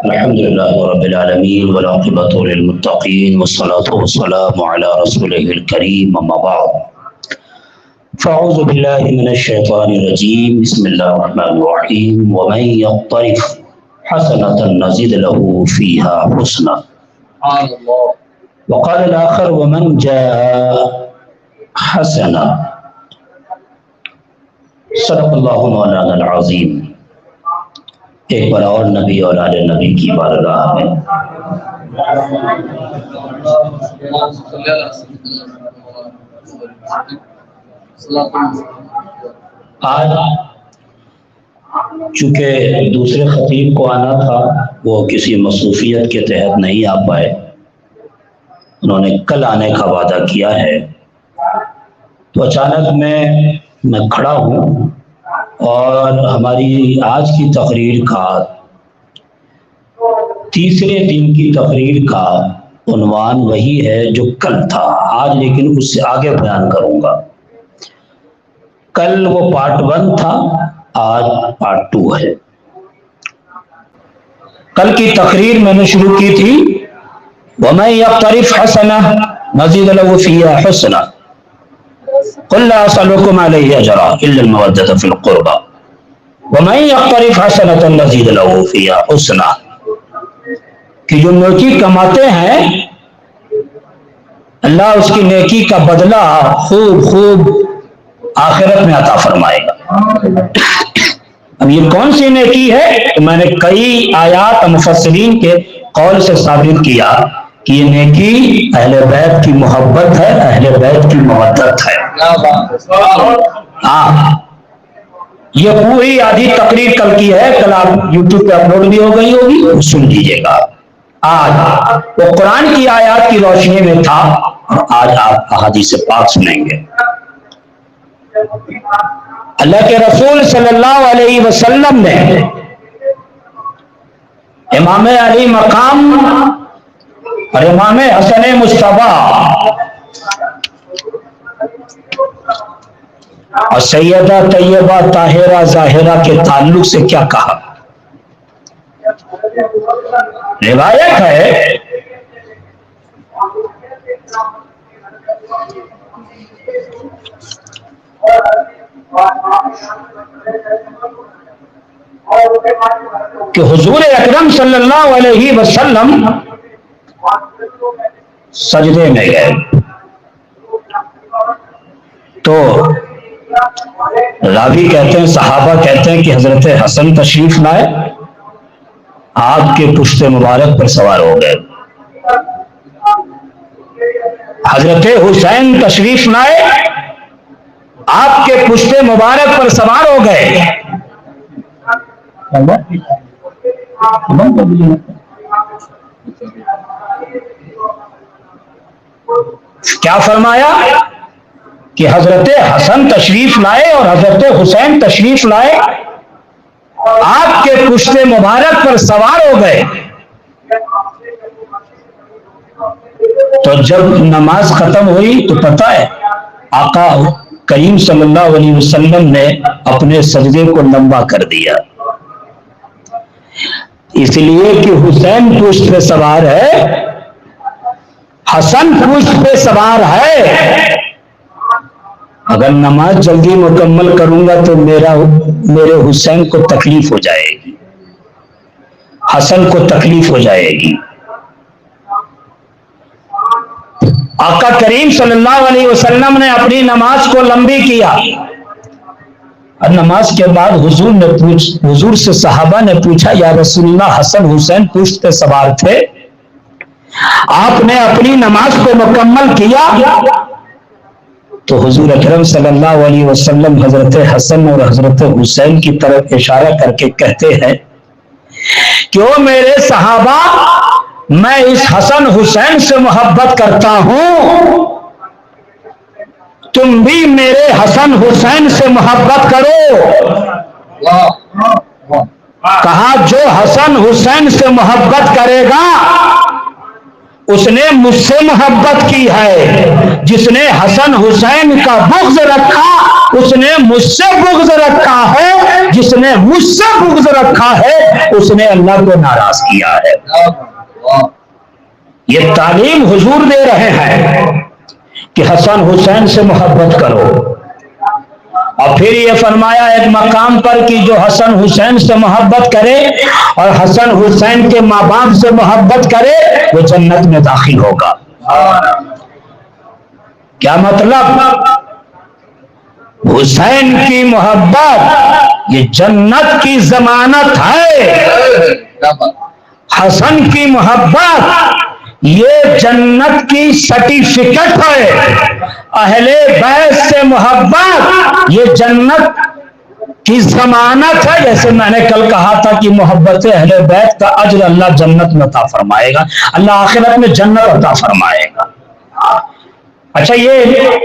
الحمد لله رب العالمين والعاقبة للمتقين والصلاة والسلام على رسوله الكريم أما بعد فأعوذ بالله من الشيطان الرجيم بسم الله الرحمن الرحيم ومن يقترف حسنة نزد له فيها حسنا وقال الآخر ومن جاء حسنا صدق اللہ مولانا العظیم۔ ایک بار اور نبی اور آل نبی کی بارگاہ میں آج چونکہ دوسرے خطیب کو آنا تھا، وہ کسی مصروفیت کے تحت نہیں آ پائے، انہوں نے کل آنے کا وعدہ کیا ہے، تو اچانک میں کھڑا ہوں اور ہماری آج کی تقریر کا تیسرے دن کی تقریر کا عنوان وہی ہے جو کل تھا آج، لیکن اس سے آگے بیان کروں گا۔ کل وہ پارٹ 1 تھا، آج پارٹ 2 ہے۔ کل کی تقریر میں نے شروع کی تھی وَمَن يَقْتَرِفْ حَسَنَةً نَزِدْ لَهُ فِيهَا حُسْنًا قُلْ لَا أَسْأَلُكُمْ عَلَيْهِ أَجْرًا إِلَّا الْمَوَدَّةَ فِي الْقُرْبَى وَمَن يَقْتَرِفْ حَسَنَةً نَزِدْ لَهُ فِيهَا حُسْنًا، کہ جو نیکی کماتے ہیں اللہ اس کی نیکی کا بدلہ خوب آخرت میں عطا فرمائے گا۔ اب یہ کون سی نیکی ہے؟ تو میں نے کئی آیات مفسرین کے قول سے ثابت کیا کہ یہ نیکی اہل بیت کی محبت ہے، اہل بیت کی مودت ہے۔ ہاں، یہ پوری آدھی تقریر کل کی ہے، کل آپ یوٹیوب پہ اپلوڈ بھی ہو گئی ہوگی، سن لیجئے گا۔ آج وہ قرآن کی آیات کی روشنی میں تھا اور آج آپ احادیث پاک سنیں گے۔ اللہ کے رسول صلی اللہ علیہ وسلم نے امام علی مقام اور امام حسن مصطفیٰ اور سیدہ طیبہ طاہرہ ظاہرہ کے تعلق سے کیا کہا؟ روایت ہے کہ حضور اکرم صلی اللہ علیہ وسلم سجدے میں گئے تو راوی کہتے ہیں، صحابہ کہتے ہیں کہ حضرت حسن تشریف لائے، آپ کے پشت مبارک پر سوار ہو گئے، حضرت حسین تشریف لائے، آپ کے پشت مبارک پر سوار ہو گئے۔ کیا فرمایا کہ حضرت حسن تشریف لائے اور حضرت حسین تشریف لائے، آپ کے پشت مبارک پر سوار ہو گئے۔ تو جب نماز ختم ہوئی تو پتہ ہے آقا کریم صلی اللہ علیہ وسلم نے اپنے سجدے کو لمبا کر دیا، اس لیے کہ حسین پشت پہ سوار ہے، حسن پشت پہ سوار ہے۔ اگر نماز جلدی مکمل کروں گا تو میرے حسین کو تکلیف ہو جائے گی، حسن کو تکلیف ہو جائے گی۔ آقا کریم صلی اللہ علیہ وسلم نے اپنی نماز کو لمبی کیا اور نماز کے بعد حضور سے صحابہ نے پوچھا، یا رسول اللہ حسن حسین پشت پہ سوار تھے، آپ نے اپنی نماز کو مکمل کیا؟ تو حضور اکرم صلی اللہ علیہ وسلم حضرت حسن اور حضرت حسین کی طرف اشارہ کر کے کہتے ہیں کہ او میرے صحابہ، میں اس حسن حسین سے محبت کرتا ہوں، تم بھی میرے حسن حسین سے محبت کرو۔ کہا جو حسن حسین سے محبت کرے گا اس نے مجھ سے محبت کی ہے، جس نے حسن حسین کا بغض رکھا اس نے مجھ سے بغض رکھا ہے، جس نے مجھ سے بغض رکھا ہے اس نے اللہ کو ناراض کیا ہے۔ یہ تعلیم حضور دے رہے ہیں کہ حسن حسین سے محبت کرو، اور پھر یہ فرمایا ایک مقام پر کہ جو حسن حسین سے محبت کرے اور حسن حسین کے ماں باپ سے محبت کرے وہ جنت میں داخل ہوگا۔ کیا مطلب؟ حسین کی محبت یہ جنت کی ضمانت ہے، حسن کی محبت یہ جنت کی سرٹیفکیٹ ہے، اہل بیت سے محبت یہ جنت کی ضمانت ہے۔ جیسے میں نے کل کہا تھا کہ محبت اہل بیت کا اجر اللہ جنت میں عطا فرمائے گا، اللہ آخرت میں جنت عطا فرمائے گا۔ اچھا، یہ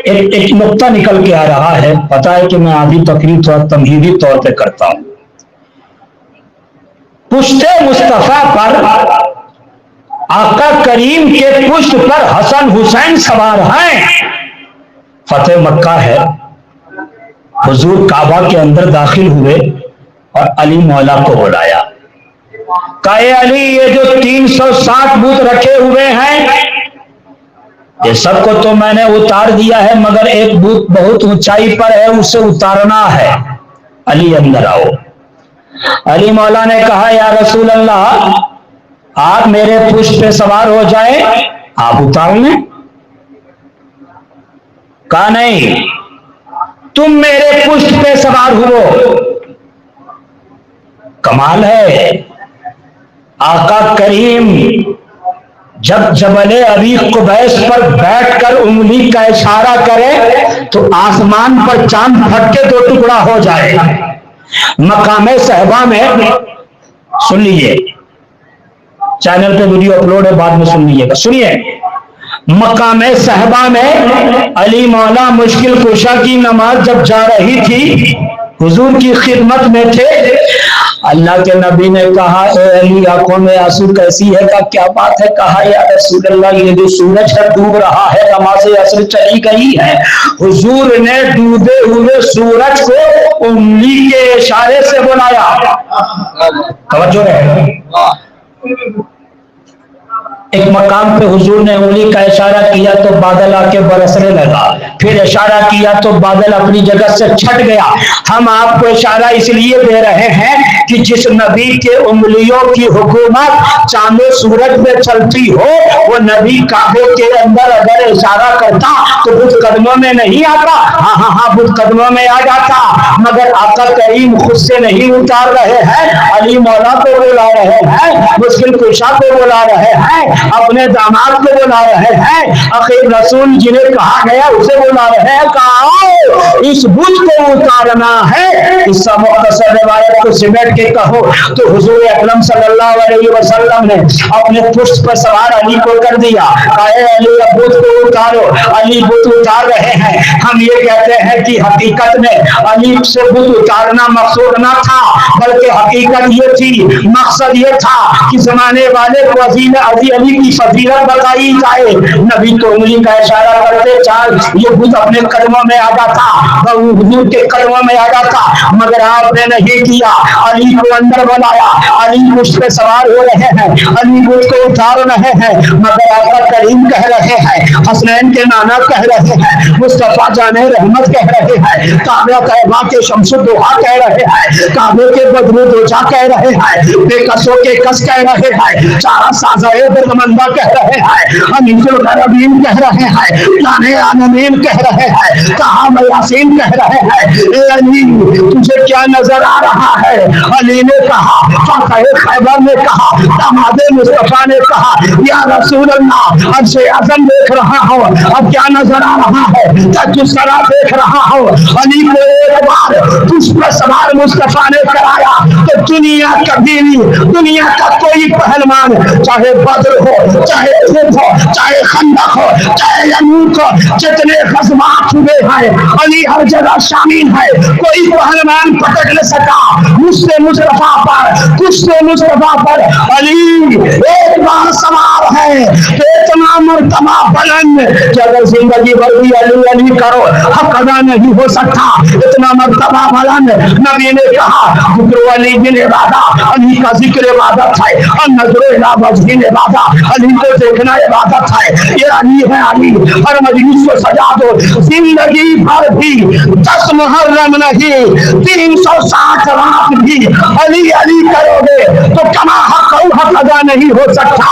ایک نقطہ نکل کے آ رہا ہے، پتا ہے کہ میں آدھی تقریر تھوڑا تمہیدی طور پہ کرتا ہوں۔ پشت مصطفیٰ پر، آقا کریم کے پشت پر حسن حسین سوار ہیں۔ فتح مکہ ہے، حضور کعبہ کے اندر داخل ہوئے اور علی مولا کو بلایا، کہا اے علی یہ جو 360 بت رکھے ہوئے ہیں یہ سب کو تو میں نے اتار دیا ہے، مگر ایک بت بہت اونچائی پر ہے اسے اتارنا ہے، علی اندر آؤ۔ علی مولا نے کہا یا رسول اللہ آپ میرے پشت پہ سوار ہو جائیں، آپ اتار لیں۔ کہا نہیں، تم میرے پشت پہ سوار ہو۔ کمال ہے، آقا کریم جب جبل ابی قبیس پر بیٹھ کر انگلی کا اشارہ کرے تو آسمان پر چاند پھٹ کے 2 ٹکڑا ہو جائے۔ مقام صحبہ میں سن لیجئے، چینل پہ ویڈیو اپلوڈ ہے بعد میں سن لیجئے گا، سنیے۔ مقام صحبہ میں علی مولا مشکل کشا کی نماز جب جا رہی تھی، حضور کی خدمت میں تھے، اللہ کے نبی نے کہا اے علی آنکھوں میں آنسو کیسی ہے؟ کہا کیا بات ہے؟ کہا یا رسول اللہ یہ جو سورج ہے ڈوب رہا ہے، نماز عصر چلی گئی ہے۔ حضور نے ڈوبے ہوئے سورج کو انگلی کے اشارے سے بلایا۔ توجہ ہے، ایک مقام پہ حضور نے انگلی کا اشارہ کیا تو بادل آ کے برسنے لگا، پھر اشارہ کیا تو بادل اپنی جگہ سے چھٹ گیا۔ ہم آپ کو اشارہ اس لیے دے رہے ہیں کہ جس نبی کے انگلیوں کی حکومت چاند و سورج میں چلتی ہو، وہ نبی کعبے کے اندر اگر اشارہ کرتا تو بت قدموں میں نہیں آتا، ہاں بت قدموں میں آ جاتا، مگر آقا کریم خود سے نہیں اتار رہے ہیں، علی مولا کو بلا رہے ہیں، مشکل کشا کو بلا رہے ہیں، اپنے داماد کو بلا رہے ہیں، اخیر رسول جنہیں کہا گیا اسے بلا رہے ہیں، کہا اس بت کو اتارنا ہے۔ اس سب مختصر روایت کو سمیٹ کے کہو تو حضور اکرم صلی اللہ علیہ وسلم نے اپنے پشت پر سوار علی کو کر دیا، کہا اے علی اب بت کو اتارو۔ علی بت اتار رہے ہیں۔ ہم یہ کہتے ہیں کہ حقیقت میں علی سے بت اتارنا مقصود نہ تھا، بلکہ حقیقت یہ تھی، مقصد یہ تھا کہ زمانے والے کو علی کی فضیلت بتائی جائے۔ نبی تو انگلی کا اشارہ کرتے چاند یہ بت اپنے قدموں میں آ جاتا، حضور کے قدموں میں آ جاتا، مگر آپ نے نہیں کیا، علی کو اندر بلایا۔ علی مجھ پہ سوار ہو رہے ہیں، علی بت کو اتار رہے ہیں، مگر آقا کریم کہہ رہے ہیں، حسنین کے نانا کہہ رہے ہیں، مصطفیٰ جان رحمت کہہ رہے ہیں، کعبہ طیبہ کے شمس الضحیٰ کہہ رہے ہیں، کعبے کے بدر دوجا کہہ رہے ہیں، بے کسوں کے کس کہہ رہے ہیں، چارہ سازائے درمندہ کہہ رہے ہیں، حنیف الغربین کہہ رہے ہیں، جانے عالمین کہہ رہے ہیں، تاہم یاسین کہہ رہے ہیں۔ اے علی تجھے کیا نظر آ رہا ہے؟ علی نے کہا، فاتح خیبر نے کہا، داماد مصطفیٰ نے کہا یا رسول اللہ عرش اعظم دیکھ رہا ہوں، اب کیا نظر آ رہا ہے؟ تجسرا دیکھ رہا ہوں۔ علی کو ایک بار اس پر سوار مصطفیٰ نے کرایا تو دنیا کا بیوی، دنیا کا کوئی پہلوان، چاہے بدر ہو، چاہے احد ہو، چاہے خندق ہو، چاہے یرموک ہو، جتنے غزوات ہوئے ہیں علی ہر جگہ شامل ہے، کوئی پہلوان پٹک نہ سکا مجھ سے مصطفیٰ پر، کچھ سے مصطفیٰ پر۔ علی ایک بار سوار ہے، ایک اتنا مرتبہ بلند کہ اگر زندگی بھر بھی علی علی کرو حق ادا نہیں ہو سکتا. اتنا مرتبہ بلند نبی نے کہا ذکر علی بن عبادہ، علی کا ذکر عبادت ہے، النظر الی وجہ عبادہ، علی کو دیکھنا عبادت ہے. یہ علی ہے علی. ہر مجلس کو سجا دو. زندگی بھر بھی 10 محرم نہیں 360 رات بھی علی علی کرو گے تو کما حق ادا نہیں ہو سکتا.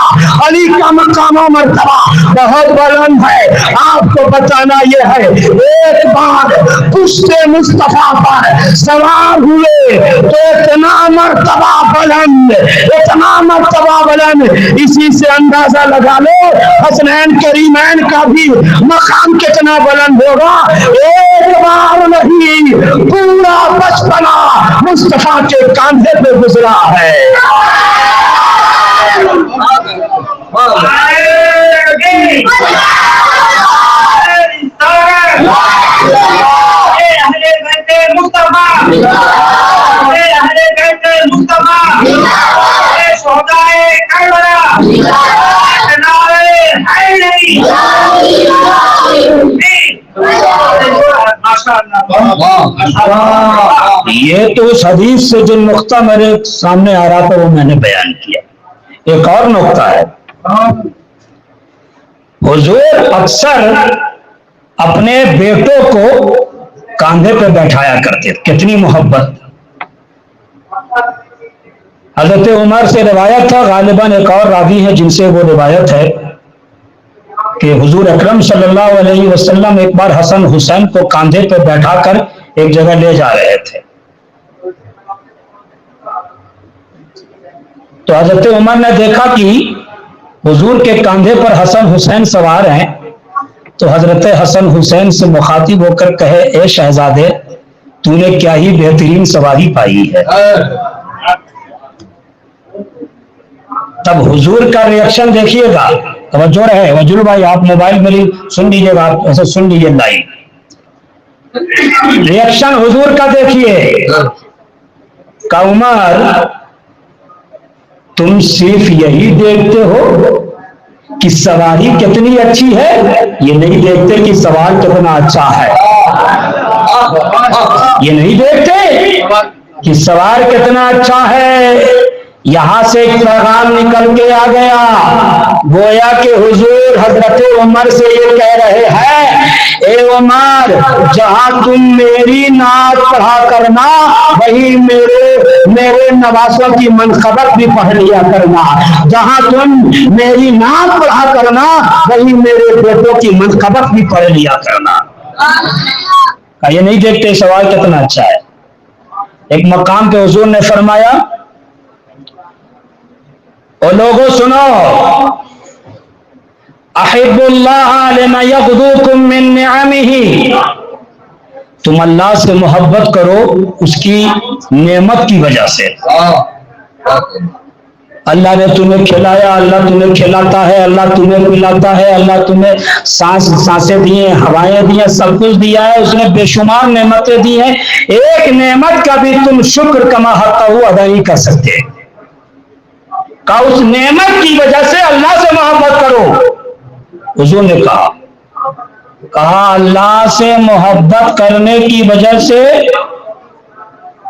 علی کا مقام و مرتبہ بہت بلند ہے. آپ کو بتانا یہ ہے، ایک بار پشت مصطفیٰ پر سوار ہوئے تو اتنا مرتبہ بلند، اتنا مرتبہ بلند، اسی سے اندازہ لگا لو حسنین کریمین کا بھی مقام کتنا بلند ہوگا. ایک بار نہیں پورا بچپنا مصطفیٰ کے کاندھے پہ گزرا ہے. یہ تو اس حدیث سے جو نقطہ میرے سامنے آ رہا تھا وہ میں نے بیان کیا. ایک اور نقطہ ہے، حضور اکثر اپنے بیٹوں کو کاندھے پہ بیٹھایا کرتے. کتنی محبت. حضرت عمر سے روایت تھا، غالباً ایک اور راوی ہے جن سے وہ روایت ہے کہ حضور اکرم صلی اللہ علیہ وسلم ایک بار حسن حسین کو کاندھے پہ بیٹھا کر ایک جگہ لے جا رہے تھے. تو حضرت عمر نے دیکھا کہ حضور کے کاندھے پر حسن حسین سوار ہیں، تو حضرت حسن حسین سے مخاطب ہو کر کہے اے شہزادے تو نے کیا ہی بہترین سواری پائی ہے. تب حضور کا ریئیکشن دیکھیے گا. توجہ رہے وجل بھائی، آپ موبائل میری سن لیجیے گا، آپ ایسے سن لیجیے لائیو. ریئیکشن حضور کا دیکھیے کہ عمر تم صرف یہی دیکھتے ہو کہ سواری کتنی اچھی ہے، یہ نہیں دیکھتے کہ سوار کتنا اچھا ہے. یہ نہیں دیکھتے کہ سوار کتنا اچھا ہے. یہاں سے ایک پیغام نکل کے آ گیا، گویا کہ حضور حضرت عمر سے یہ کہہ رہے ہیں اے عمر جہاں تم میری نعت پڑھا کرنا وہی میرے نواسوں کی منقبت بھی پڑھ لیا کرنا. جہاں تم میری نعت پڑھا کرنا وہی میرے بیٹوں کی منقبت بھی پڑھ لیا کرنا. یہ نہیں دیکھتے سوال کتنا اچھا ہے. ایک مقام پہ حضور نے فرمایا اور لوگوں سنو، احب اللہ لما یغدوکم من نعمہ، تم اللہ سے محبت کرو اس کی نعمت کی وجہ سے. اللہ نے تمہیں کھلایا، اللہ تمہیں کھلاتا ہے، اللہ تمہیں پلاتا ہے، اللہ تمہیں سانسیں دی ہیں، ہوائیں دی ہیں، سب کچھ دیا ہے. اس نے بے شمار نعمتیں دی ہیں. ایک نعمت کا بھی تم شکر کما حقہ ادا نہیں کر سکتے. کہ اس نعمت کی وجہ سے اللہ سے محبت کرو. حضور نے کہا اللہ سے محبت کرنے کی وجہ سے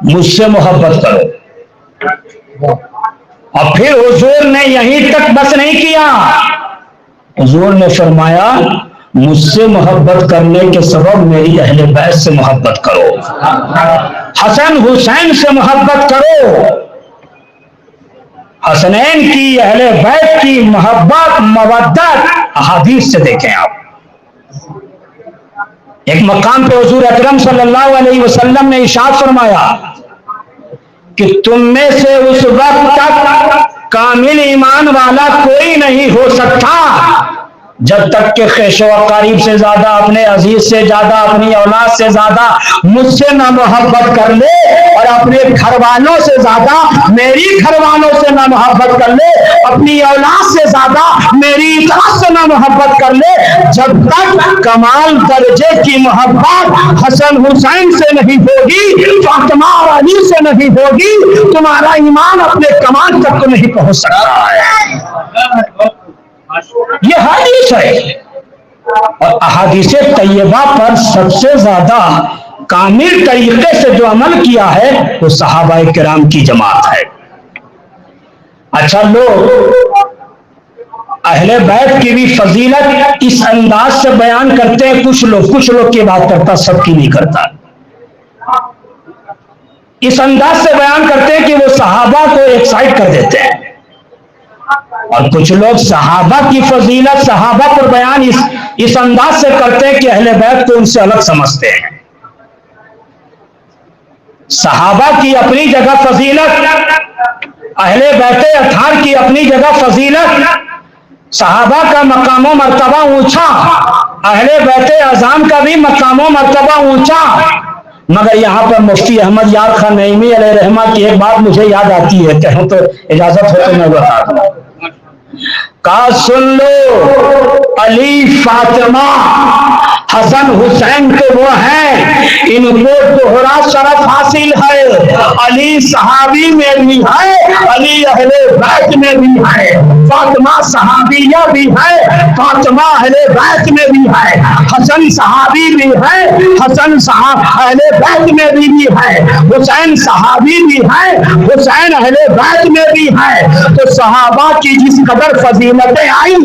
مجھ سے محبت کرو. اور پھر حضور نے یہیں تک بس نہیں کیا، حضور نے فرمایا مجھ سے محبت کرنے کے سبب میری اہل بیت سے محبت کرو، حسن حسین سے محبت کرو. حسنین کی اہل بیت کی محبت مودت احادیث سے دیکھیں آپ. ایک مقام پہ حضور اکرم صلی اللہ علیہ وسلم نے ارشاد فرمایا کہ تم میں سے اس وقت تک کامل ایمان والا کوئی نہیں ہو سکتا جب تک کہ خیش و قریب سے زیادہ، اپنے عزیز سے زیادہ، اپنی اولاد سے زیادہ مجھ سے نہ محبت کر لے، اور اپنے گھر والوں سے زیادہ میری گھر والوں سے نہ محبت کر لے، اپنی اولاد سے زیادہ میری اطاعت سے نہ محبت کر لے. جب تک کمال درجے کی محبت حسن حسین سے نہیں ہوگی، فاطمہ اور علی سے نہیں ہوگی، تمہارا ایمان اپنے کمال تک نہیں پہنچ سکتا ہے. یہ حدیث ہے، اور احادیث طیبہ پر سب سے زیادہ کامل طریقے سے جو عمل کیا ہے وہ صحابہ کرام کی جماعت ہے۔ اچھا، لوگ اہل بیت کی بھی فضیلت اس انداز سے بیان کرتے ہیں، کچھ لوگ کی بات کرتا، سب کی نہیں کرتا، اس انداز سے بیان کرتے ہیں کہ وہ صحابہ کو ایکسائٹ کر دیتے ہیں، اور کچھ لوگ صحابہ کی فضیلت، صحابہ پر بیان اس انداز سے کرتے ہیں کہ اہل بیت کو ان سے الگ سمجھتے ہیں۔ صحابہ کی اپنی جگہ فضیلت، اہل بیت اطہار کی اپنی جگہ فضیلت، صحابہ کا مقام و مرتبہ اونچا، اہل بیت اعظام کا بھی مقام و مرتبہ اونچا، مگر یہاں پر مفتی احمد یار خان نعیمی علیہ رحمہ کی ایک بات مجھے یاد آتی ہے، کہوں تو اجازت ہو تو میں بتا دوں۔ کہا سن لو، علی فاطمہ حسن حسین کے وہ ہیں، ان کو دوہرا شرف حاصل ہے، علی صحابی میں بھی ہے، علی اہل بیت میں بھی ہے، فاطمہ صحابیہ بھی ہے، فاطمہ اہل بیت میں بھی ہے، حسن صحابی بھی ہے، حسن اہل بیت میں بھی ہے، حسین صحابی بھی ہے، حسین اہل بیت میں بھی ہے۔ تو صحابہ کی جس قدر فضیلتیں آئی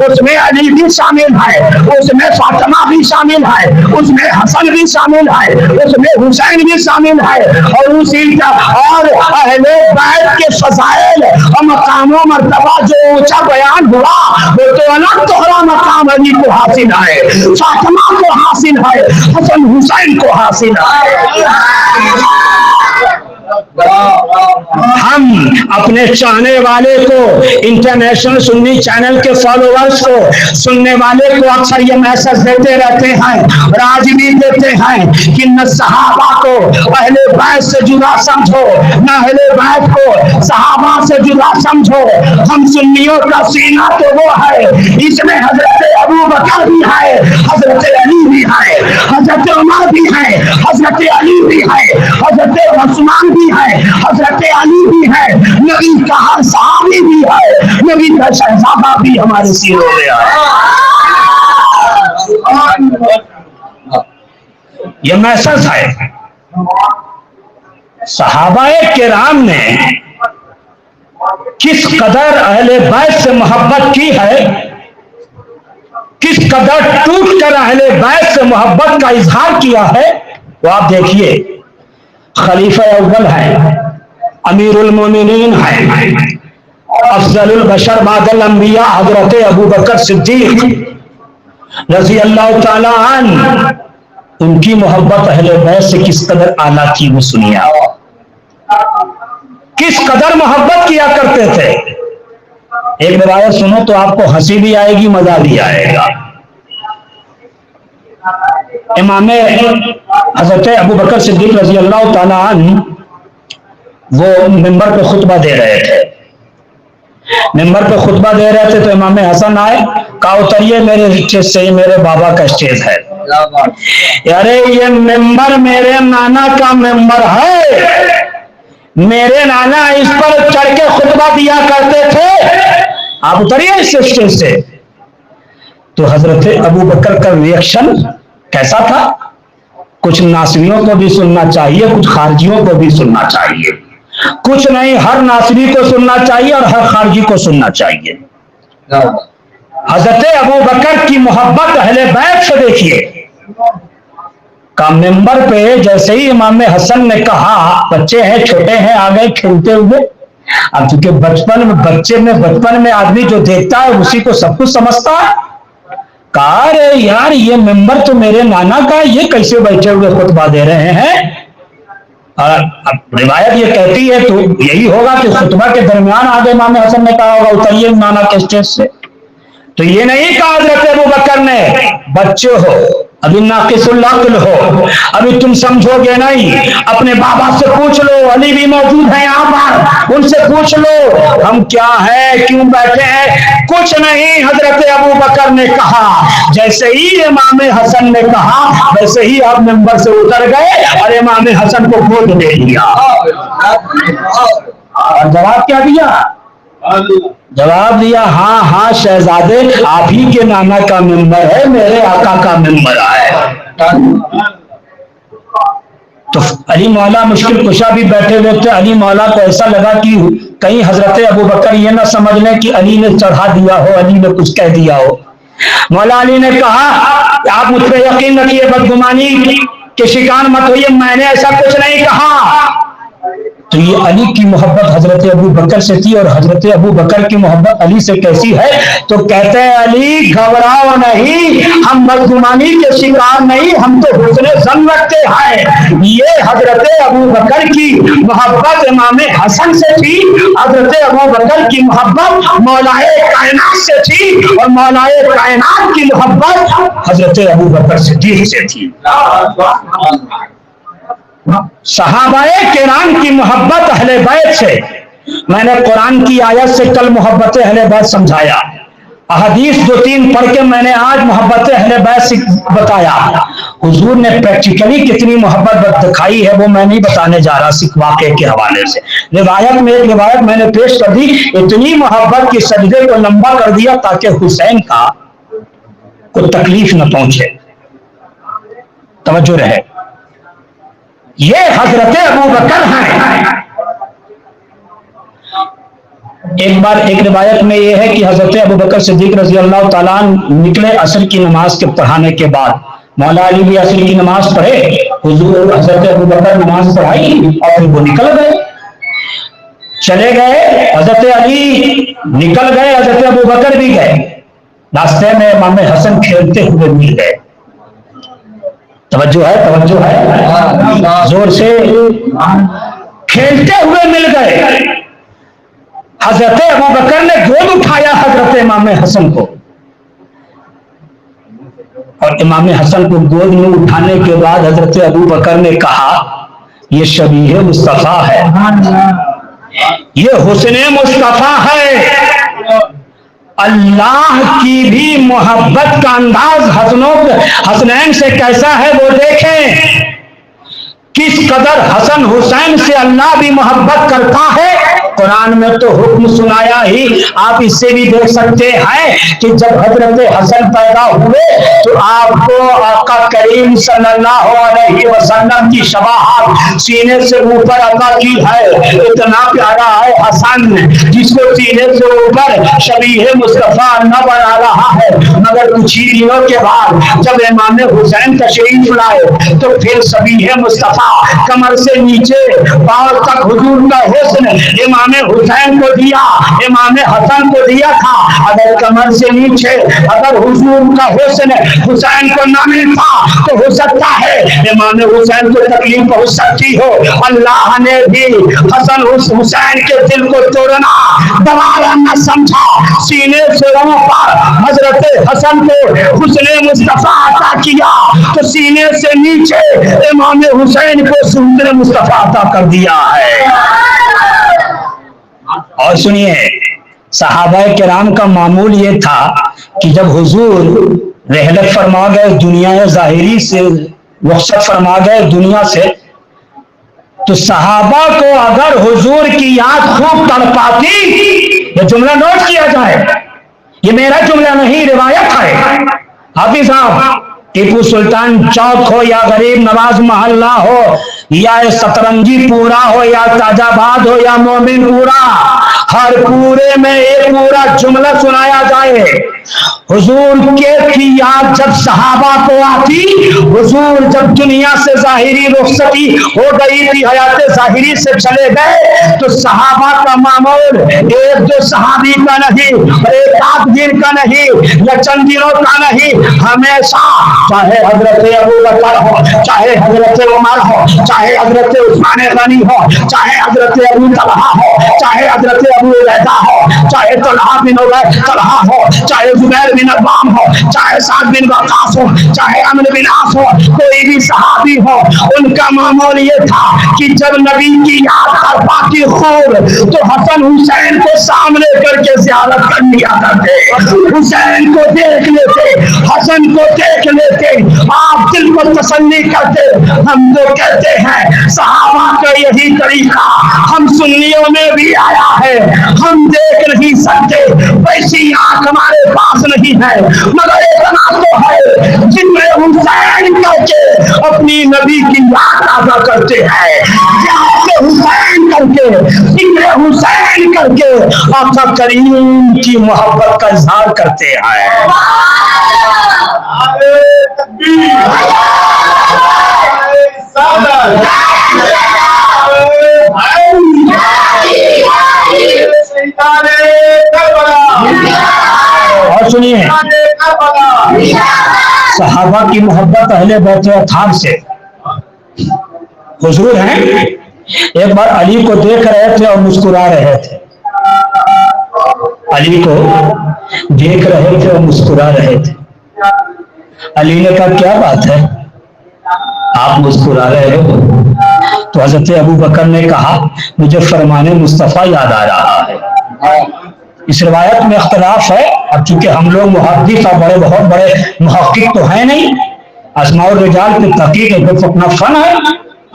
اس میں علی بھی شامل ہے، اس میں فاطمہ بھی شامل ہے، اس میں حسن بھی شامل ہے، اس میں حسین بھی شامل ہے، اور اسی اور اہل بیت کے فضائل اور مقام و مرتبہ جو اونچا بیان ہوا وہ تو الگ دوہرا مقام علی کو حاصل ہے، فاطمہ کو حاصل ہے، حسن حسین کو حاصل ہے۔ ہم اپنے چاہنے والے کو، انٹرنیشنل سنی چینل کے فالوورز کو، سننے والے کو اکثر یہ میسج دیتے رہتے ہیں اور آج بھی دیتے ہیں کہ نہ صحابہ کو اہل بیت سے جدا سمجھو، نہ اہل بیت کو صحابہ سے جدا سمجھو۔ ہم سنیوں کا سینہ تو وہ ہے، اس میں حضرت ابو بکر بھی ہے، حضرت علی بھی ہے، حضرت عمر بھی ہے، حضرت علی بھی ہے، حضرت عثمان بھی ہے، حضرت علی بھی ہے، نبی کا ہر صحابی بھی ہے، نبی کا شہزادہ بھی ہمارے سینوں میں ہے۔ یہ میسج ہے۔ صحابہ کرام نے کس قدر اہل بیت سے محبت کی ہے، کس قدر ٹوٹ کر اہل بیت سے محبت کا اظہار کیا ہے، وہ آپ دیکھیے۔ خلیفہ اول ہے، امیر المومنین ہے، افضل البشر بعد الانبیاء حضرت ابو بکر صدیق رضی اللہ تعالی عنہ، ان کی محبت اہل بیت سے کس قدر اعلیٰ تھی وہ سنیے آپ، کس قدر محبت کیا کرتے تھے۔ ایک روایت سنو تو آپ کو ہنسی بھی آئے گی، مزہ بھی آئے گا۔ امام حضرت ابو بکر صدیق رضی اللہ تعالی عنہ وہ ممبر پہ خطبہ دے رہے تھے، ممبر پہ خطبہ دے رہے تھے تو امام حسن آئے، کہا اتریے میرے اسٹیج سے، یہ میرے بابا کا اسٹیج ہے۔ ارے یہ ممبر میرے نانا کا ممبر ہے، میرے نانا اس پر چڑھ کے خطبہ دیا کرتے تھے، آپ اتریے اس اسٹیج سے۔ تو حضرت ابو بکر کا ریئیکشن کیسا تھا؟ کچھ ناصریوں کو بھی سننا چاہیے، کچھ خارجیوں کو بھی سننا چاہیے، کچھ نہیں ہر ناصری کو سننا چاہیے اور ہر خارجی کو سننا چاہیے۔ حضرت ابو بکر کی محبت اہل بیت سے دیکھیے۔ کا ممبر پہ جیسے ہی امام حسن نے کہا، بچے ہیں چھوٹے ہیں آ گئے کھیلتے ہوئے، اب چونکہ بچپن میں آدمی جو دیکھتا ہے اسی کو سب کچھ سمجھتا ہے، کہا رے یار یہ ممبر تو میرے نانا کا، یہ کیسے بیٹھے ہوئے خطبہ دے رہے ہیں؟ اور اب روایت یہ کہتی ہے تو یہی ہوگا کہ خطبہ کے درمیان آگے امام حسن نے کہا ہوگا اتریے نانا کے اسٹیج سے۔ تو یہ نہیں کہا حضرت ابو بکر نے بچے ہو، ابھی ناقص العقل ہو، ابھی تم سمجھو گے نہیں، اپنے بابا سے پوچھ لو، علی بھی موجود ہے یہاں پر، ان سے پوچھ لو ہم کیا ہیں، کیوں بیٹھے ہیں، کچھ نہیں۔ حضرت ابو بکر نے کہا، جیسے ہی امام حسن نے کہا ویسے ہی آپ ممبر سے اتر گئے اور امام حسن کو گود لے لیا۔ اور جواب کیا دیا؟ جواب دیا ہاں ہاں شہزادے، آپ ہی کے نانا کا ممبر ہے، میرے آقا کا ممبر ہے۔ تو علی مولا مشکل کشا بھی بیٹھے ہوئے تھے۔ علی مولا کو ایسا لگا کہ کہیں حضرت ابو بکر یہ نہ سمجھ لیں کہ علی نے چڑھا دیا ہو، علی نے کچھ کہہ دیا ہو۔ مولا علی نے کہا کہ آپ مجھ پہ یقین رکھیے، بدگمانی کے شکار مت ہوئیے، میں نے ایسا کچھ نہیں کہا۔ تو یہ علی کی محبت حضرت ابو بکر سے تھی، اور حضرت ابو بکر کی محبت علی سے کیسی ہے؟ تو کہتے ہیں علی گھبراؤ نہیں، ہم بدگمانی کے شکار نہیں، ہم تو حسن ظن رکھتے ہیں۔ یہ حضرت ابو بکر کی محبت امام حسن سے تھی، حضرت ابو بکر کی محبت مولائے کائنات سے تھی، اور مولائے کائنات کی محبت حضرت ابو بکر صدیق سے تھی۔ صحابہ کرام کی محبت اہل بیت سے، میں نے قرآن کی آیت سے کل محبت اہل بیت سمجھایا، احادیث دو تین پڑھ کے میں نے آج محبت اہل بیت سے بتایا۔ حضور نے پریکٹیکلی کتنی محبت دکھائی ہے وہ میں نہیں بتانے جا رہا، سکھ واقعے کے حوالے سے۔ روایت میں ایک روایت میں نے پیش کر دی، اتنی محبت کی سجدے کو لمبا کر دیا تاکہ حسین کا کوئی تکلیف نہ پہنچے۔ توجہ رہے، یہ حضرت ابو بکر ہیں۔ ایک بار ایک روایت میں یہ ہے کہ حضرت ابو بکر صدیق رضی اللہ تعالیٰ نکلے عصر کی نماز کے پڑھانے کے بعد، مولا علی بھی عصر کی نماز پڑھے، حضور حضرت ابو بکر نماز پڑھائی اور پھر وہ نکل گئے، چلے گئے۔ حضرت علی نکل گئے، حضرت ابو بکر بھی گئے، راستے میں امام حسن کھیلتے ہوئے مل گئے۔ توجہ ہے، توجہ ہے، زور سے، کھیلتے ہوئے مل گئے۔ حضرت ابو بکر نے گود اٹھایا حضرت امام حسن کو، اور امام حسن کو گود میں اٹھانے کے بعد حضرت ابو بکر نے کہا یہ شبیہ مصطفیٰ ہے، یہ حسن مصطفیٰ ہے۔ اللہ کی بھی محبت کا انداز حسنین سے کیسا ہے وہ دیکھیں، کس قدر حسن حسین سے اللہ بھی محبت کرتا ہے۔ قرآن میں تو حکم سنایا ہی، آپ اس سے بھی دیکھ سکتے ہیں کہ جب حضرت حسن پیدا ہوئے تو آپ کو آقا کریم صلی اللہ علیہ وسلم کی شباہت سینے سے اوپر عطا کی ہے۔ اتنا پیارا ہے حسن جس کو سینے سے اوپر شبیہ مصطفیٰ نہ بنا رہا ہے، مگر کچھ ہی دنوں کے بعد جب امام حسین تشریف لائے تو پھر شبیہ مصطفیٰ کمر سے نیچے پاؤں تک حضور کا حسن امام حسین کو دیا، امام حسن کو دیا تھا۔ اگر کمر سے نیچے اگر حضور کا حسن حسین کو نہ ملتا تو ہو سکتا ہے امام حسین کو تکلیف پہنچ سکتی ہو۔ اللہ نے بھی حسن حسین کے دل کو توڑنا دوبارہ نہ سمجھا، سینے سے اوپر حضرت حسن کو حسن مصطفیٰ عطا کیا تو سینے سے نیچے امام حسین کو حسن مصطفیٰ عطا کر دیا ہے۔ اور سنیے، صحابہ کرام کا معمول یہ تھا کہ جب حضور رحلت فرما گئے دنیا ظاہری سے، رخصت فرما گئے دنیا سے، تو صحابہ کو اگر حضور کی یاد خوب تڑپاتی، یہ جملہ نوٹ کیا جائے، یہ میرا جملہ نہیں، روایت ہے، حافظ صاحب، ٹیپو سلطان چوک ہو یا غریب نواز محلہ ہو یا سترنجی پورا ہو یا تاج آباد ہو یا مومن پورا، ہر پورے میں ایک پورا جملہ سنایا جائے، حضور کی یاد جب صحابہ کو آتی، حضور جب دنیا سے ظاہری رخصتی ہو گئی تھی، حیات ظاہری سے چلے گئے، تو صحابہ کا معمول ایک دو صحابی کا نہیں، ایک آدھ دن کا نہیں یا چند دنوں کا نہیں، ہمیشہ چاہے حضرت ابو بکر ہو، چاہے حضرت عمر ہو، چاہے حضرت عثمان غنی ہو، چاہے حضرت ابو طلحہ ہو، چاہے حضرت ابو عبیدہ ہو، چاہے طلحہ بن طلحہ ہو، چاہے زبیر بن عوام ہو، چاہے سعد بن وقاص ہو، چاہے عمرو بن عاص ہو، کوئی بھی صحابی ہو، ان کا معمول یہ تھا کہ جب نبی کی یاد تڑپاتی خوب تو حسن حسین کو سامنے کر کے زیارت کر لیا کرتے، حسین کو دیکھ لیتے، حسن کو دیکھ لیتے، آپ دل کو تسلی کرتے۔ ہم تو کہتے ہیں صحابہ کا یہی طریقہ ہم سنیوں میں بھی آیا ہے، ہم دیکھ نہیں سکتے، ویسی آنکھ ہمارے پاس نہیں ہے، مگر اتنا تو ہے جن میں حسین کر کے اپنی نبی کی یاد تازہ کرتے ہیں، یاد حسین کر کے، ذکر حسین کر کے آقا کریم کی محبت کا اظہار کرتے ہیں۔ اور سنیے صحابہ کی محبت اہل بیت اطہار سے، حضور ہیں ایک بار علی کو دیکھ رہے تھے اور مسکرا رہے تھے، علی کو دیکھ رہے تھے اور مسکرا رہے تھے۔ علی نے کہا کیا بات ہے آپ مسکرا رہے ہو؟ تو حضرت ابو بکر نے کہا مجھے فرمان مصطفیٰ یاد آ رہا ہے۔ اس روایت میں اختلاف ہے، اب چونکہ ہم لوگ محدث اور بہت بڑے محقق تو ہیں نہیں، اسماء الرجال کی تحقیق ایک اپنا فن ہے،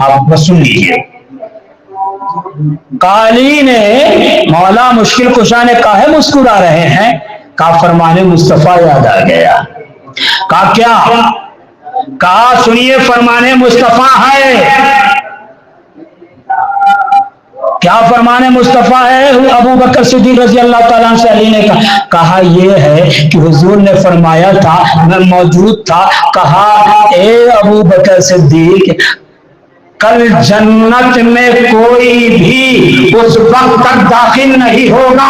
آپ بس سن لیجیے۔ علی نے مولا مشکل کشا نے کہا مسکرا رہے ہیں، کہا فرمان مصطفیٰ یاد آ گیا۔ کہا کیا؟ کہا سنیے فرمان مصطفیٰ ہے۔ کیا فرمان مصطفیٰ ہے؟ ابو بکر صدیق رضی اللہ تعالیٰ عنہ سے علی نے کہا یہ ہے کہ حضور نے فرمایا تھا، میں موجود تھا، کہا اے ابو بکر صدیق کل جنت میں کوئی بھی اس وقت تک داخل نہیں ہوگا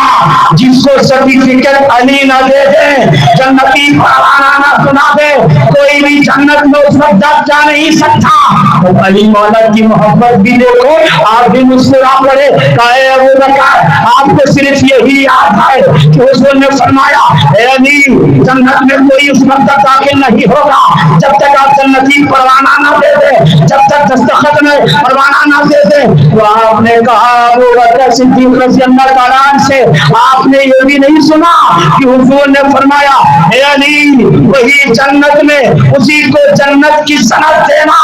جس کو سرٹیفکیٹ علی نہ دے دے، جنتی پروانہ نہ سنا دے، کوئی بھی جنت میں اس وقت تک جا نہیں سکتا۔ علی مولا کی محبت بھی دیکھو، آپ بھی مسکرا پڑے، کہے ابو بکر آپ کو صرف یہی یاد ہے کہ حضور نے فرمایا اے علی جنت میں کوئی اس وقت تک داخل نہیں ہوگا جب تک آپ جنتی پروانہ نہ دے دے، جب تک دستخط میں پروانہ نہ دے دے۔ تو آپ نے کہا ابو بکر صدیق رضی اللہ تعالیٰ عنہ سے آپ نے یہ بھی نہیں سنا کہ حضور نے فرمایا اے علی وہی جنت میں اسی کو جنت کی سند دینا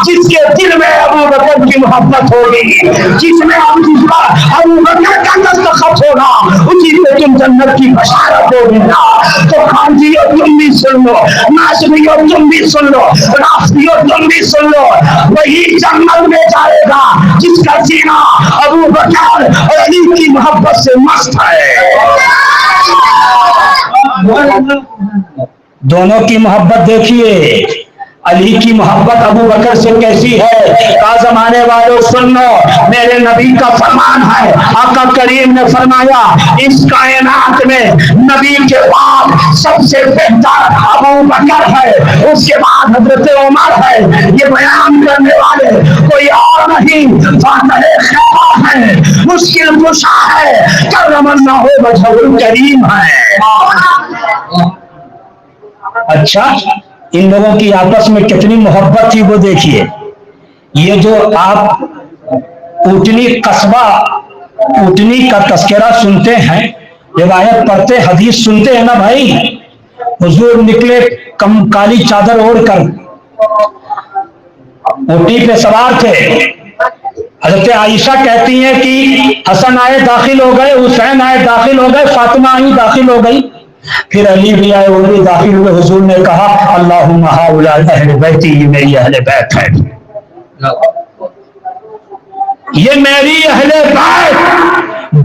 جس کے دل میں ابو بکر کی محبت ہوگی، جس میں ابو بکر کا دستخط ہوگا، اسی کو تم جنت کی بشارت دو گے نا۔ تو خانجیو تم بھی سن لو، ناصریو تم بھی سن لو، رافضیو تم بھی سن لو، وہی جنت میں جائے گا جس کا سینہ ابو بکر اور علی کی محبت سے مست ہے۔ دونوں کی محبت دیکھیے، علی کی محبت ابو بکر سے کیسی ہے؟ کا زمانے والوں سن لو، میرے نبی کا فرمان ہے، آقا کریم نے فرمایا اس کائنات میں نبی کے بعد سب سے بہتر ابو بکر ہے، اس کے بعد حضرت عمر ہے، یہ بیان کرنے والے کوئی اور نہیں فاتح خیبر ہے، مشکل کشا ہے، کرم اللہ وجہہ الکریم ہے۔ اچھا ان لوگوں کی آپس میں کتنی محبت تھی وہ دیکھیے۔ یہ جو آپ اوٹنی قصبہ اوٹنی کا تذکرہ سنتے ہیں، روایت پڑھتے حدیث سنتے ہیں نا بھائی، حضور نکلے کالی چادر اوڑھ کر اونٹنی پہ سوار تھے، حضرت عائشہ کہتی ہیں کہ حسن آئے داخل ہو گئے، حسین آئے داخل ہو گئے، فاطمہ آئی داخل ہو گئی، پھر علی بھی آئے وہ بھی داخل ہوئے، حضور نے کہا اللہم ہؤلاء اہل بیتی، یہ میری اہل بیت ہے، یہ میری اہل بیت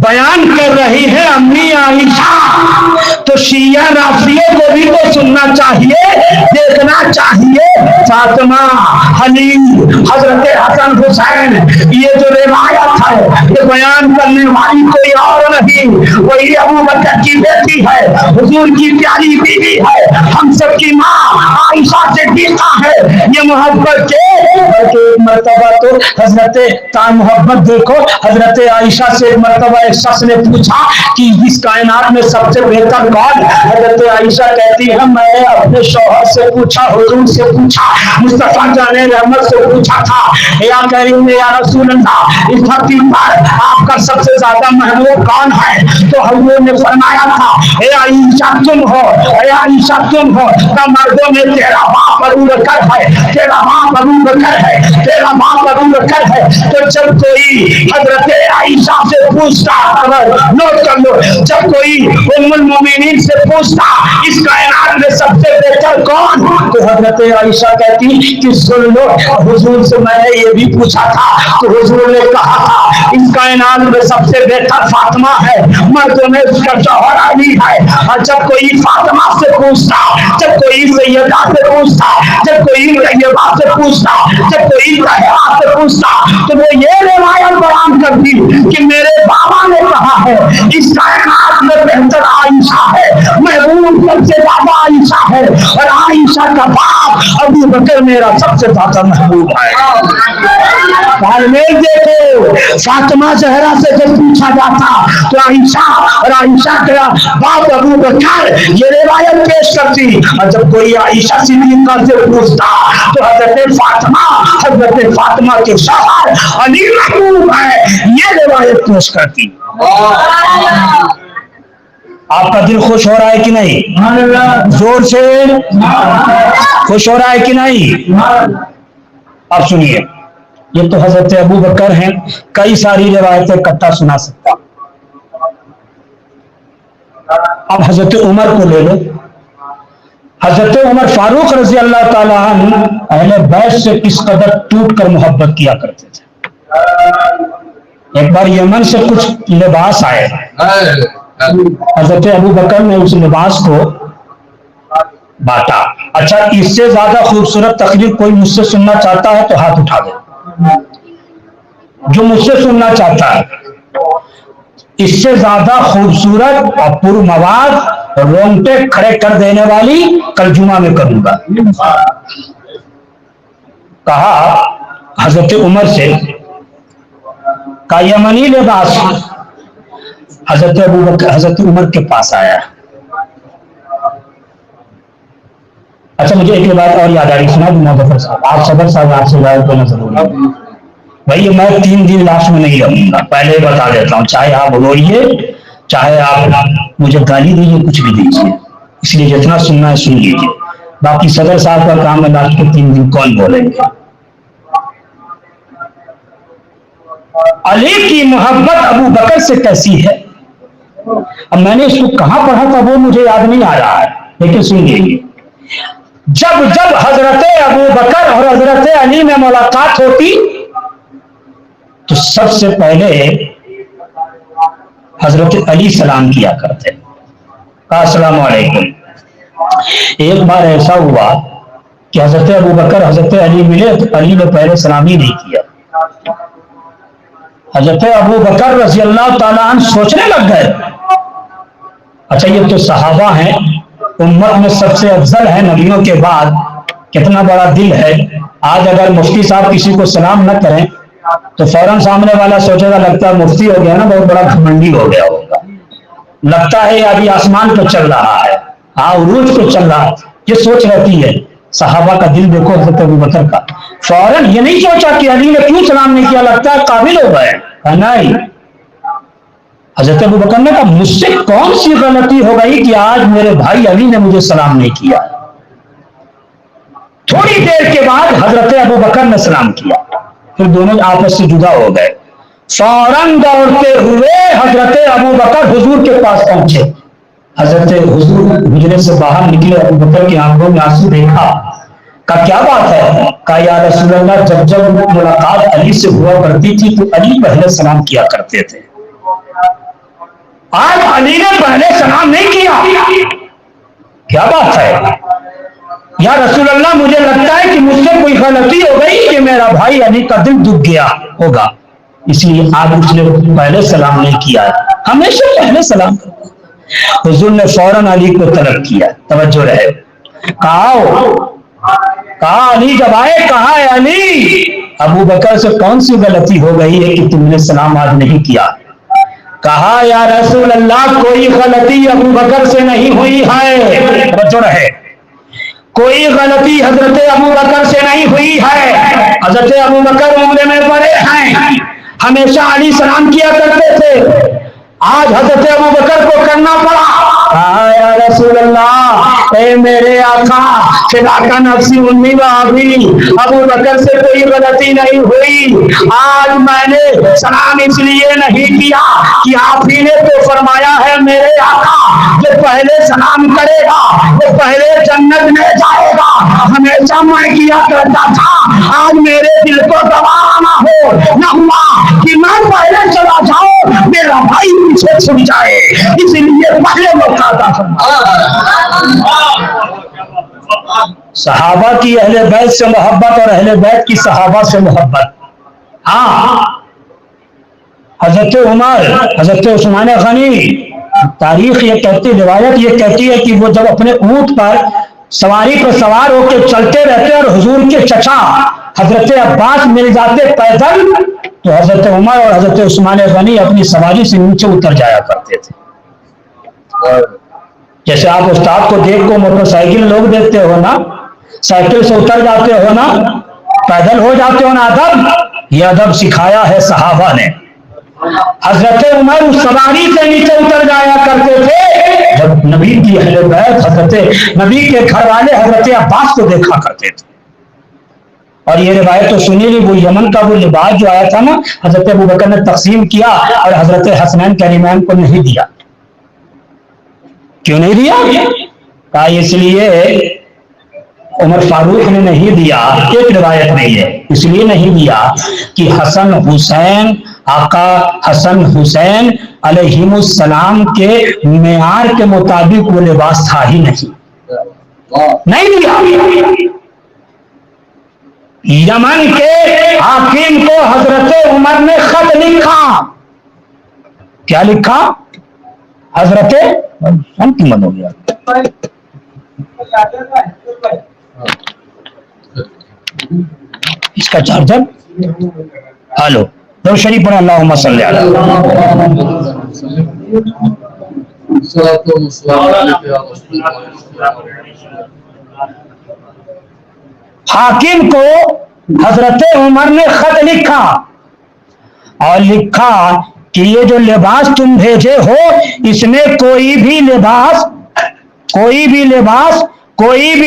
بیان کر رہی ہے امی عائشہ۔ تو شیعہ رافضیوں کو بھی تو سننا چاہیے، دیکھنا چاہیے، فاطمہ علی حضرت حسن حسین یہ جو روایت ہے یہ بیان کرنے والی کوئی اور نہیں، وہی ابو بکر کی بیٹی ہے، حضور کی پیاری بیوی ہے، ہم سب کی ماں عائشہ صدیقہ ہے۔ یہ محبت کے ایک مرتبہ تو حضرت محبت دیکھو، حضرت عائشہ سے ایک مرتبہ ایک شخص نے پوچھا کہ اس کائنات میں سب سے بہتر کون؟ حضرت عائشہ کہتی ہے میں اپنے شوہر سے پوچھا، حضور سے پوچھا، مصطفیٰ جان رحمت سے پوچھا، تھا، یا کریم یا رسول اللہ اس دھرتی پر آپ کا سب سے زیادہ محبوب کون ہے؟ تو حضور نے فرمایا تھا اے عائشہ تم ہو، اے عائشہ تم ہو، تو مردوں میں تیرا باپ ابو بکر ہے، تیرا باپ ابو بکر ہے، تیرا باپ ابو بکر ہے۔ تو جب کوئی حضرت عائشہ سے پوچھتا، نوٹ کر لو، جب کوئی ام المومنین سے پوچھتا اس کائنات میں سب سے بہتر کون، تو حضرت عائشہ کہتی کہ سن لو حضور سے میں نے یہ بھی پوچھا تھا، تو حضور نے کہا تھا اس کائنات میں سب سے بہتر فاطمہ ہے، مردوں میں اس کا جوہر علی ہے۔ اور جب کوئی فاطمہ سے پوچھتا، جب کوئی سیدہ سے پوچھتا، جب کوئی طیبہ سے پوچھتا، جب کوئی طاہرہ سے پوچھتا، تو وہ یہ روایت بیان کرتی کہ میرے بابا نے کہا ہے اس کائنات میں بہتر عائشہ ہے، محبوب سب سے زیادہ عائشہ ہے، اور عائشہ کا باپ ابو بکر میرا سب سے زیادہ محبوب ہے۔ تالمیل دیکھو، فاطمہ زہرا سے جب پوچھا جاتا تو عائشہ اور عائشہ کا باپ ابو بکر یہ روایت پیش کرتی، اور جب کوئی عائشہ صدیقہ سے پوچھتا تو حضرت فاطمہ کے شوہر علی محبوب ہے، یہ روایت پیش کرتی۔ آپ کا دل خوش ہو رہا ہے کہ نہیں؟ زور سے خوش ہو رہا ہے کہ نہیں؟ اب سنیے، یہ تو حضرت ابو بکر ہیں، کئی ساری روایتیں اکٹھا سنا سکتا۔ اب حضرت عمر کو لے لو، حضرت عمر فاروق رضی اللہ تعالیٰ عنہ اہل بیت سے کس قدر ٹوٹ کر محبت کیا کرتے تھے۔ ایک بار یمن سے کچھ لباس آئے، حضرت ابو بکر نے اس لباس کو بانٹا۔ اچھا، اس سے زیادہ خوبصورت تقریر کوئی مجھ سے سننا چاہتا ہے تو ہاتھ اٹھا دے، جو مجھ سے سننا چاہتا ہے۔ اس سے زیادہ خوبصورت اور پرمواد رونگٹے کھڑے کر دینے والی کل جمعہ میں کروں گا۔ کہا حضرت عمر سے، کا یمنی لباس حضرت عمر کے پاس آیا۔ اچھا، مجھے ایک بات اور یاد آ رہی، سنا دوں مظفر صاحب، آپ صبر صاحب آپ سے بات کرنا ضروری ہے بھائی، میں 3 دن لاش میں نہیں رہوں گا، پہلے ہی بتا دیتا ہوں، چاہے آپ روئیے، چاہے آپ مجھے گالی دیجیے، کچھ بھی دیجیے، اس لیے جتنا سننا ہے سن لیجیے، باقی صدر صاحب کا کام ہے لاش کے 3 دن کون بولیں گے۔ علی کی محبت ابو بکر سے کیسی ہے؟ اب میں نے اس کو کہاں پڑھا تھا وہ مجھے یاد نہیں آ رہا ہے، لیکن سن لیجیے، جب جب حضرت ابو بکر اور حضرت علی میں ملاقات ہوتی تو سب سے پہلے حضرت علی سلام کیا کرتے، کہا السلام علیکم۔ ایک بار ایسا ہوا کہ حضرت ابو بکر حضرت علی ملے تو علی نے پہلے سلام ہی نہیں کیا۔ حضرت ابو بکر رضی اللہ تعالیٰ عنہ سوچنے لگ گئے، اچھا یہ تو صحابہ ہیں، امت میں سب سے افضل ہے نبیوں کے بعد، کتنا بڑا دل ہے، آج اگر مفتی صاحب کسی کو سلام نہ کریں تو فوراً سامنے والا سوچے گا لگتا ہے مفتی ہو گیا نا، بہت بڑا گھمنڈی ہو گیا ہوگا، لگتا ہے ابھی آسمان پہ چل رہا ہے، عروج پہ چل رہا ہے، یہ سوچ رہتی ہے۔ صحابہ کا دل دیکھو حضرت ابو بکر کا، فوراً یہ نہیں سوچا کہ علی نے کیوں سلام نہیں کیا، لگتا ہے قابل ہو گئے، نہیں، حضرت ابو بکر نے کہا مجھ سے کون سی غلطی ہو گئی کہ آج میرے بھائی علی نے مجھے سلام نہیں کیا۔ تھوڑی دیر کے بعد حضرت ابو بکر نے سلام کیا، پھر دونوں آپس سے جدا ہو گئے، فوراً دوڑتے ہوئے حضرت ابو بکر حضور کے پاس پہنچے، حضرت حضور حجرے سے باہر نکلے، ابو بکر کی آنکھوں میں آنسو دیکھا، کہا کیا بات ہے؟ کہا یا رسول اللہ جب جب ملاقات علی سے ہوا کرتی تھی تو علی پہلے سلام کیا کرتے تھے، آج علی نے پہلے سلام نہیں کیا، کیا بات ہے؟ یا رسول اللہ مجھے لگتا ہے کہ مجھ سے کوئی غلطی ہو گئی کہ میرا بھائی علی کا دل دکھ گیا ہوگا، اس لیے آج اس نے پہلے سلام نہیں کیا ہے، ہمیشہ پہلے سلام کرتا۔ حضور نے فوراً علی کو طلب کیا، توجہ رہے، کہا علی جب آئے، کہا ہے علی ابو بکر سے کون سی غلطی ہو گئی ہے کہ تم نے سلام آج نہیں کیا؟ کہا یا رسول اللہ کوئی غلطی ابو بکر سے نہیں ہوئی ہے، توجہ رہے، کوئی غلطی حضرت ابو بکر سے نہیں ہوئی ہے. حضرت ابو بکر عمر میں بڑے ہیں, ہمیشہ علیہ السلام کیا کرتے تھے, آج حضرت ابو بکر کو کرنا پڑا. یا رسول اللہ, اے میرے آقا, فداک نفسی امی و ابی, ابو بکر سے کوئی غلطی نہیں ہوئی, آج میں نے سلام اس لیے نہیں کیا کہ آپ ہی نے تو فرمایا ہے میرے آقا جو پہلے سلام کرے گا وہ پہلے جنت میں جائے گا, ہمیشہ میں کیا کرتا تھا, آج میرے دل کو گوارا نہ ہو نہ ہوا کہ میں پہلے چلا جاؤں میرا بھائی پیچھے چھوٹ جائے, اس لیے پہلے موقع تھا. صحابہ کی اہل بیت سے محبت اور اہل بیت کی صحابہ سے محبت. ہاں, حضرت عمر, حضرت عثمان غنی, تاریخ یہ کہتی, روایت یہ کہتی ہے کہ وہ جب اپنے اونٹ پر سواری پر سوار ہو کے چلتے رہتے اور حضور کے چچا حضرت عباس مل جاتے پیدل, تو حضرت عمر اور حضرت عثمان غنی اپنی سواری سے نیچے اتر جایا کرتے تھے. جیسے آپ استاد کو دیکھ کو موٹر سائیکل لوگ دیکھتے ہو نا, سائیکل سے اتر جاتے ہو نا, پیدل ہو جاتے ہو نا, ادب, یہ ادب سکھایا ہے صحابہ نے. حضرت عمر اس سواری سے نیچے اتر جایا کرتے تھے جب نبی کی اہل بیت حضرت نبی کے گھر والے حضرت عباس کو دیکھا کرتے تھے. اور یہ روایت تو سنی لی, وہ یمن کا وہ لباس جو آیا تھا نا, حضرت ابو بکر نے تقسیم کیا اور حضرت حسنین کریمین کو نہیں دیا. کیوں نہیں دیا؟ کہا اس لیے عمر فاروق نے نہیں دیا, ایک روایت نہیں ہے, اس لیے نہیں دیا کہ حسن حسین, آقا حسن حسین علیہم السلام کے معیار کے مطابق وہ لباس تھا ہی نہیں دیا. یمن کے حاکم کو حضرت عمر نے خط لکھا, کیا لکھا؟ حضرت ہم کی من ہو گیا, اس کا چارجر, ہلو دو شریف پر اللہم صلی علی حاکم کو حضرت عمر نے خط لکھا اور لکھا کہ یہ جو لباس تم بھیجے ہو اس میں کوئی بھی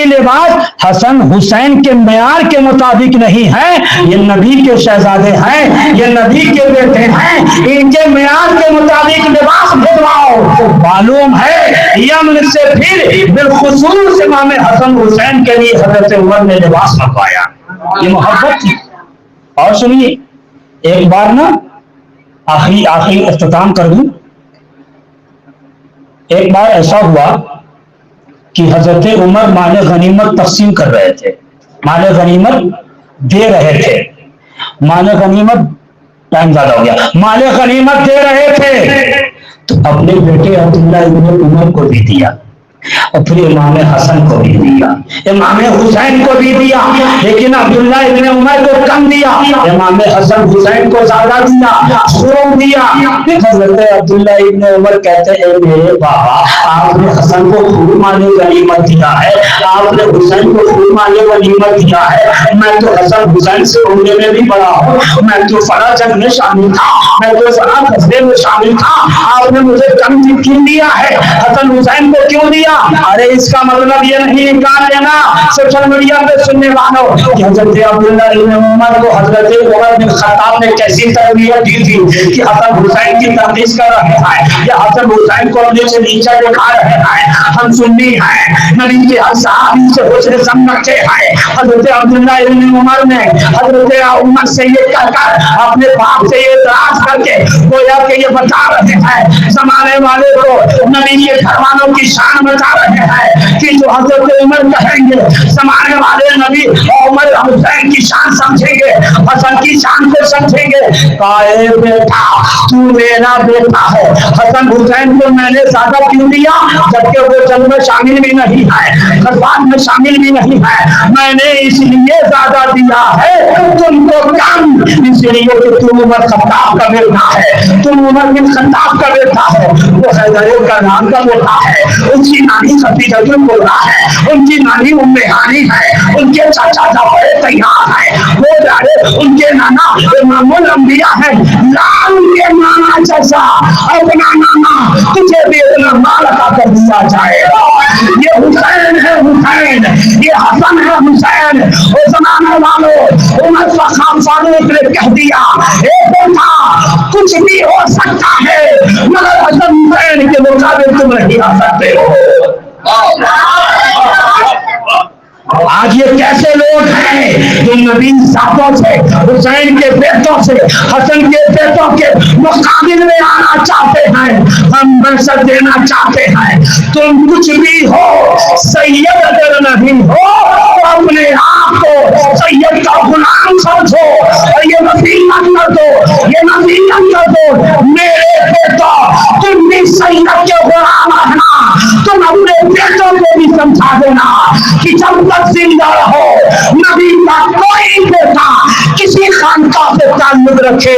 لباس حسن حسین کے معیار کے مطابق نہیں ہے. یہ نبی کے شہزادے ہیں, یہ نبی کے بیٹے ہیں, ان کے معیار کے مطابق لباس بھیجواؤ. معلوم ہے یمن سے پھر بالخصوص امام حسن حسین کے لیے حضرت عمر نے لباس منگوایا. یہ محبت تھی. اور سنیے ایک بار نا, آخری اختتام کر دوں, ایک بار ایسا ہوا کہ حضرت عمر مال غنیمت تقسیم کر رہے تھے, مال غنیمت دے رہے تھے, مال غنیمت, ٹائم زیادہ ہو گیا, مال غنیمت دے رہے تھے تو اپنے بیٹے عبداللہ ابن عمر کو بھی دیا اور پھر امام حسن کو بھی دیا, امام حسین کو بھی دیا, لیکن عبداللہ ابن عمر کو کم دیا, امام حسن حسین کو زیادہ دیا, خوب دیا. حضرت عبداللہ ابن عمر کہتے ہیں میرے بابا آپ نے حسن کو خوب مال غنیمت دیا ہے, آپ نے حسین کو خوب مال غنیمت دیا ہے, میں تو حسن حسین سے عمرے میں بھی بڑا ہوں, میں تو فلاں جنگ میں شامل تھا, میں تو فلاں غزوے میں شامل تھا, آپ نے مجھے کم کیوں دیا ہے, حسن حسین کو کیوں دیا؟ ارے اس کا مطلب یہ نہیں نکال لینا سوشل میڈیا پہ سننے والوں کہ حضرت عبداللہ ابن عمر کو حضرت عمر بن خطاب نے کیسی تربیت دی تھی کہ حسن حسین کی تقدیس کر رہے ہیں یا حسن حسین کو اپنے سے نیچے دکھا رہے ہیں. ہم سنی ہیں, نبی کے ہر صحابی سے حسن سمجھتے ہیں. حضرت عبداللہ ابن عمر نے حضرت عمر سے یہ کہہ کر اپنے باپ سے یہ اعتراض کر کے گویا کہ یہ بتا رہے ہیں زمانے والے کو, نبی کے گھر والوں کی شان بتا رہے ہیں کہ جو حضرت عمر کہیں گے زمانے والے نبی عمر حسین کی شان سمجھیں گے, حسن کی شان کو سمجھیں گے. کہے بیٹا تو میرا بیٹا ہے, حسن حسین کو میں نے زیادہ کیوں دیا جبکہ وہ جنگ میں شامل بھی نہیں ہے, غزوات میں شامل بھی نہیں ہے, میں نے اس لیے زیادہ دیا ہے تم کو کم, اس لیے کہ تم عمر خطاب کا بیٹا ہے, تم عمر بن خطاب کا بیٹا ہے, وہ حیدر کرار کا بیٹا ہے, ان کی نانی خدیجہ کبریٰ ہے، ان کی نانی ام ہانی ہے، ان کے چاچا جعفر طیار ہے، وہ جارے ان کے نانا امام الانبیاء ہے. لال کے نانا جیسا اپنا نانا تجھے بھی اتنا مال عطا کر دیا جائے گا. یہ حسین ہے حسین، یہ حسن ہے حسین. وہ زمانے والوں عمر فاروق نے کہہ دیا اے بیٹا کچھ بھی ہو سکتا ہے مگر حسن حسین کے مقابل تم نہیں آ سکتے ہو. آج یہ کیسے لوگ ہیں جو نبی ذاتوں سے، حسین کے بیٹوں سے، حسن کے بیٹوں کے مقابل میں آنا چاہتے ہیں، ہم منصب دینا چاہتے ہیں. تم کچھ بھی ہو سید اگر نہیں ہو تو اپنے آپ کو سید کا غلام سمجھو اور یہ نصیحت کر دو، یہ نصیحت کر دو میرے بیٹا تم بھی سید کے غلام رہنا. تم اپنے بیٹوں کو بھی سمجھا دینا کہ جب تک زندہ رہو نبی کا کوئی بیٹا کسی خانقاہ سے تعلق رکھے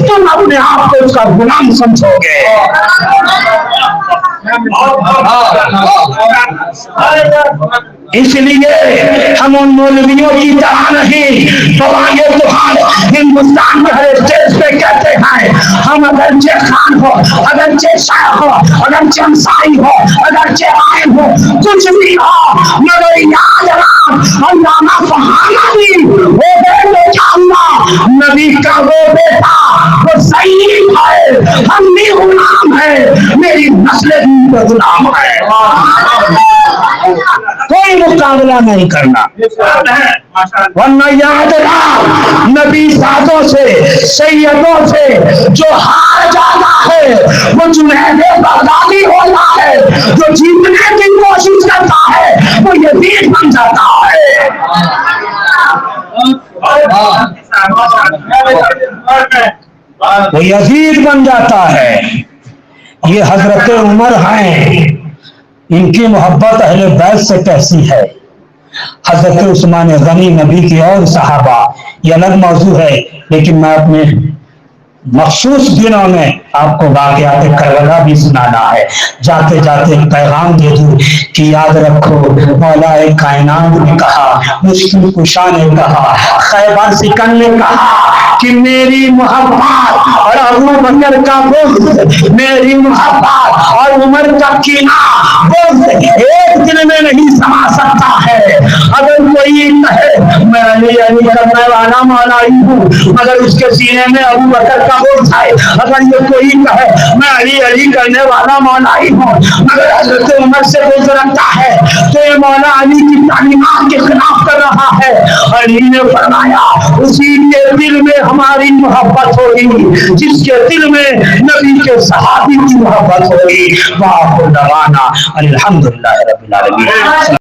تم اپنے آپ کو اس کا غلام سمجھو گے. اس لیے ہم ان مولویوں کی طرح نہیں بوائے بہار ہندوستان کے ہر اسٹیج پہ کہتے ہیں ہم اگرچہ خان ہو، اگرچہ شاہ ہو، اگرچہ ہمسائی ہو، اگرچہ عائن ہو، کچھ بھی ہو مگر یاد رکھ علامہ فہانی وہ بیٹے کا اللہ نبی کا وہ بیٹا وہ سید ہے، ہم بھی غلام ہے، میری نسل بھی غلام ہے. کوئی مقابلہ نہیں کرنا. ورنہ یاد رکھ نبی سازوں سے سیدوں سے جو ہار جاتا ہے وہ جنید بغدادی ہوتا ہے، جو جیتنے کی کوشش کرتا ہے وہ یزید بن جاتا ہے. وہ یزید بن جاتا ہے. یہ حضرت عمر ہیں، ان کی محبت اہل بیت سے کیسی ہے. حضرت عثمان غنی نبی کے اور صحابہ یہ الگ موضوع ہے، لیکن میں اپنے مخصوص دنوں میں آپ کو واقعات کربلا بھی سنانا ہے. جاتے جاتے ایک پیغام دے دوں کہ یاد رکھو مولا کائنات نے کہا، مشکل کشا نے کہا، خیبر سکن نے کہا کہ میری محبت اور ابو بکر کا بغض، میری محبت اور عمر کا کینہ بغض ایک دن میں نہیں سما سکتا ہے. اگر کوئی کہے میں علی کرنے والا مولائی ہوں مگر اس کے سینے میں ابو بکر کا بغض ہے، اگر یہ کوئی کہے میں علی کرنے والا مولائی ہوں مگر حضرت عمر سے بغض رکھتا ہے تو یہ مولا علی کی تعلیمات کے خلاف کر رہا ہے. علی نے فرمایا اسی کے دل میں ہماری محبت ہوگی جس کے دل میں نبی کے صحابی کی محبت ہوگی. واہ دعوانا الحمدللہ رب العالمین.